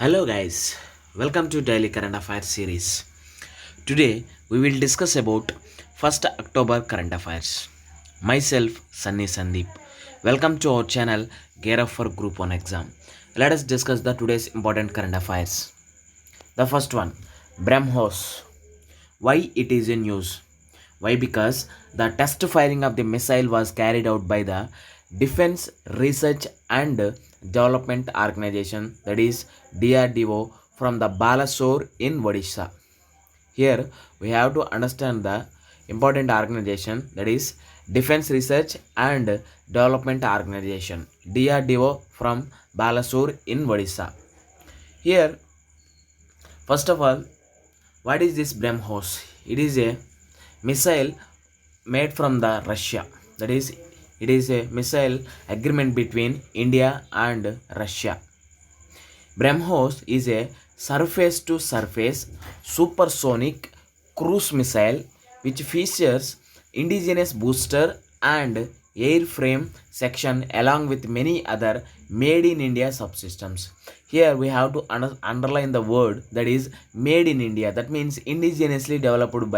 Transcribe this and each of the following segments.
Hello guys, welcome to Daily Current Affairs series. Today we will discuss about 1st October current affairs. Myself Sunny Sandeep. Welcome to our channel Gear Up for Group 1 exam. Let us discuss the today's important current affairs. The first one, BrahMos. Why it is in news? Why? Because the test firing of the missile was carried out by the Defense Research and Development Organization, that is DRDO, from the Balasore in Odisha. Here we have to understand the important organization, that is Defense Research and Development Organization, DRDO from Balasore in Odisha. Here, first of all, what is this BrahMos? It is a missile made from the Russia. That is, it is a missile agreement between India and Russia. BrahMos is a surface-to-surface supersonic cruise missile which features indigenous booster and airframe section along with many other made in India subsystems. Here we have to underline the word, that is made in India. That means indigenously developed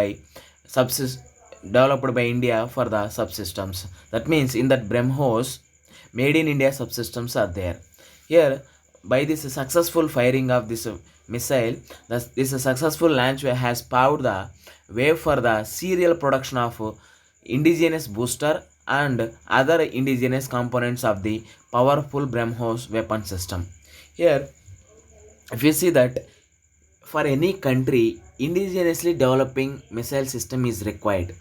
by India for the subsystems. That means in that BrahMos, made in India subsystems are there. Here, by this successful firing of this missile, this successful launch has paved the way for the serial production of indigenous booster and other indigenous components of the powerful BrahMos weapon system. Here, if you see that for any country, indigenously developing missile system is required.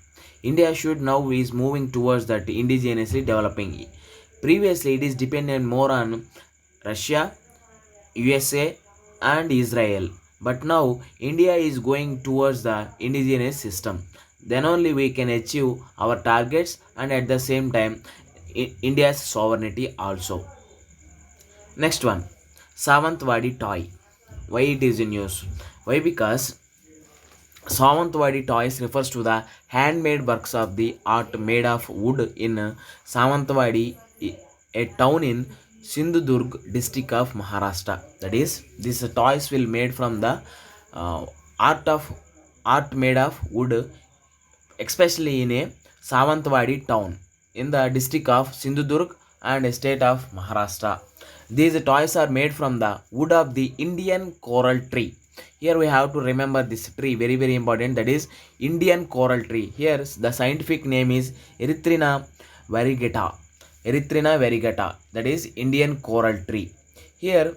India should now is moving towards that indigenously developing. Previously, it is dependent more on Russia, USA, and Israel. But now India is going towards the indigenous system. Then only we can achieve our targets and at the same time India's sovereignty also. Next one, Savantwadi toy. Why it is in use? Why? Because Savantwadi toys refers to the handmade works of the art made of wood in Savantwadi, a town in Sindhudurg district of Maharashtra. That is, these toys will made from the uh, art made of wood, especially in a Savantwadi town in the district of Sindhudurg and state of Maharashtra. These toys are made from the wood of the Indian coral tree. Here we have to remember this tree, very important, that is Indian coral tree. Here the scientific name is Erythrina variegata. Erythrina variegata, that is Indian coral tree. Here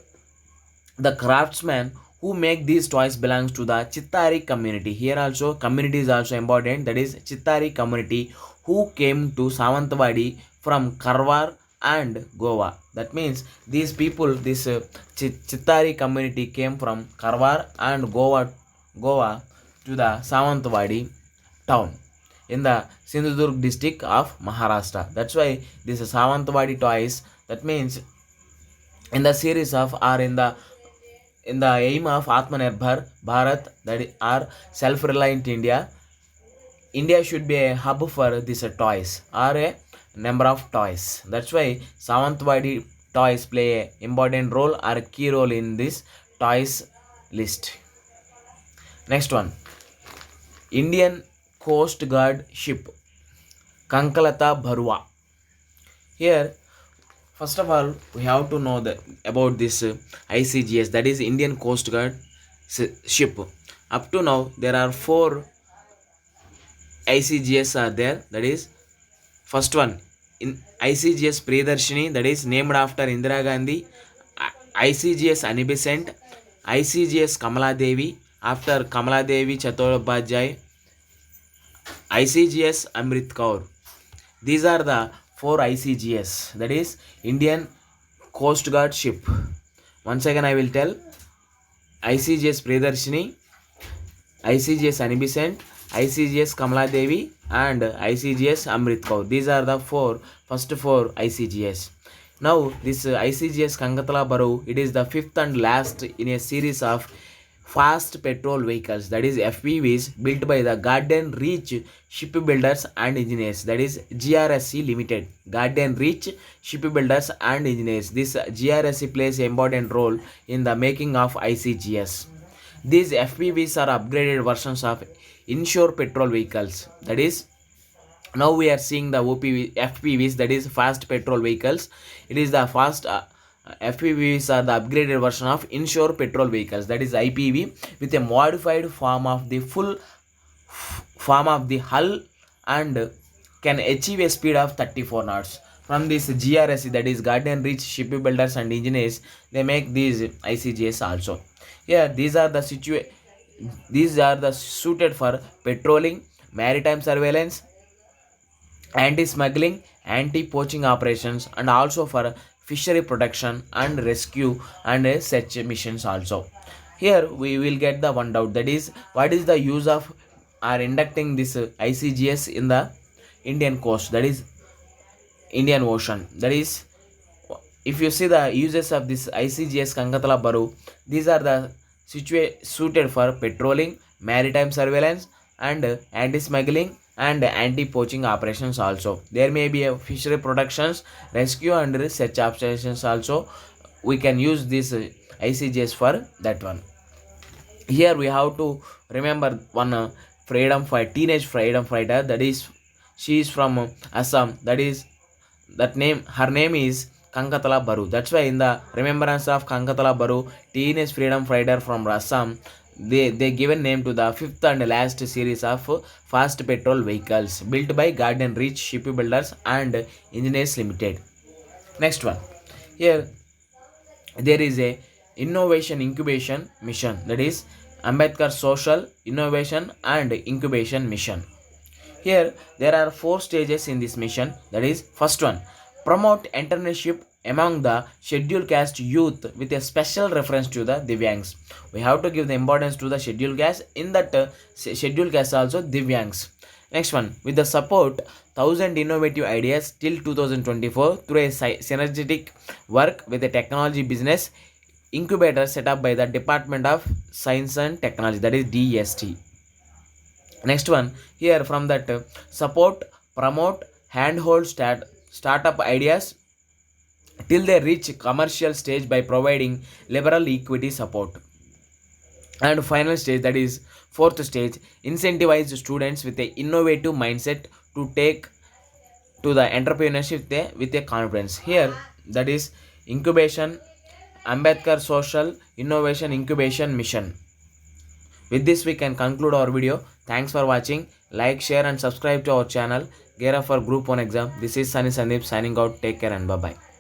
the craftsmen who make these toys belongs to the Chittari community. Here also community is also important, that is Chittari community who came to Savantwadi from Karwar and Goa. That means these people, this Chittari community came from Karwar and Goa to the Savantwadi town in the Sindhudurg district of Maharashtra. That's why this Savantwadi toys. That means in the series of or in the aim of Atmanirbhar Bharat, that are self-reliant India. India should be a hub for these toys or a number of toys. That's why Savantwadi toys play a important role or a key role in this toys list. Next one, Indian Coast Guard ship Kankalata Bharua. Here, first of all, we have to know about this ICGS, that is Indian Coast Guard ship. Up to now, there are 4 ICGS are there. That is, first one in ICGS Priyadarshini, that is named after Indira Gandhi. ICGS Anibescent, ICGS Kamala Devi after Kamala Devi Chattopadhyay, ICGS Amrit Kaur. These are the 4 ICGS, that is Indian Coast Guard ship. Once again I will tell: ICGS Priyadarshini, ICGS Anibescent, ICGS Kamala Devi and ICGS Amrit Kaur. These are the first four ICGS. Now this ICGS Kangatala Baru, it is the 5th and last in a series of fast petrol vehicles, that is FPVs, built by the Garden Reach Shipbuilders and Engineers, that is GRSE Limited. Garden Reach Shipbuilders and Engineers. This GRSE plays an important role in the making of ICGS. These FPVs are upgraded versions of inshore petrol vehicles, that is now we are seeing the FPVs, that is fast petrol vehicles. It is the fast FPVs are the upgraded version of inshore petrol vehicles, that is IPV, with a modified form of the hull and can achieve a speed of 34 knots. From this GRSE, that is Garden Reach Shipbuilders and Engineers, they make these ICGS also. Here these are the suited for patrolling, maritime surveillance, anti-smuggling, anti-poaching operations, and also for fishery protection and rescue and search missions also. Here we will get the one doubt, that is what is the use of or inducting this ICGS in the Indian coast, that is Indian Ocean. That is, if you see the uses of this ICGS Kankatala Baru, these are the suited for patrolling, maritime surveillance, and anti-smuggling and anti-poaching operations also. There may be a fishery protections, rescue and research operations also. We can use this ICGS for that one. Here we have to remember one teenage freedom fighter, that is she is from Assam, that is her name is Kankatala Baru. That's why in the remembrance of Kankatala Baru, teenage freedom fighter from Assam, they given name to the fifth and last series of fast petrol vehicles built by Garden Reach Shipbuilders and Engineers Limited. Next one, here there is a innovation incubation mission, that is Ambedkar Social Innovation and Incubation Mission. Here there are 4 stages in this mission, that is first one, promote entrepreneurship among the scheduled caste youth with a special reference to the Divyangs. We have to give the importance to the scheduled caste. In that scheduled caste also Divyangs. Next one, with the support 1000 innovative ideas till 2024 through a synergetic work with a technology business incubator set up by the Department of Science and Technology, that is DST. Next one, here from that support, promote, handhold startup ideas till they reach commercial stage by providing liberal equity support. And final stage, that is fourth stage, incentivize students with a innovative mindset to take to the entrepreneurship with a confidence. Here that is incubation, Ambedkar Social Innovation Incubation Mission. With this we can conclude our video. Thanks for watching. Like, share and subscribe to our channel. Gear up for Group 1 exam. This is Sunny Sandeep signing out. Take care and bye-bye.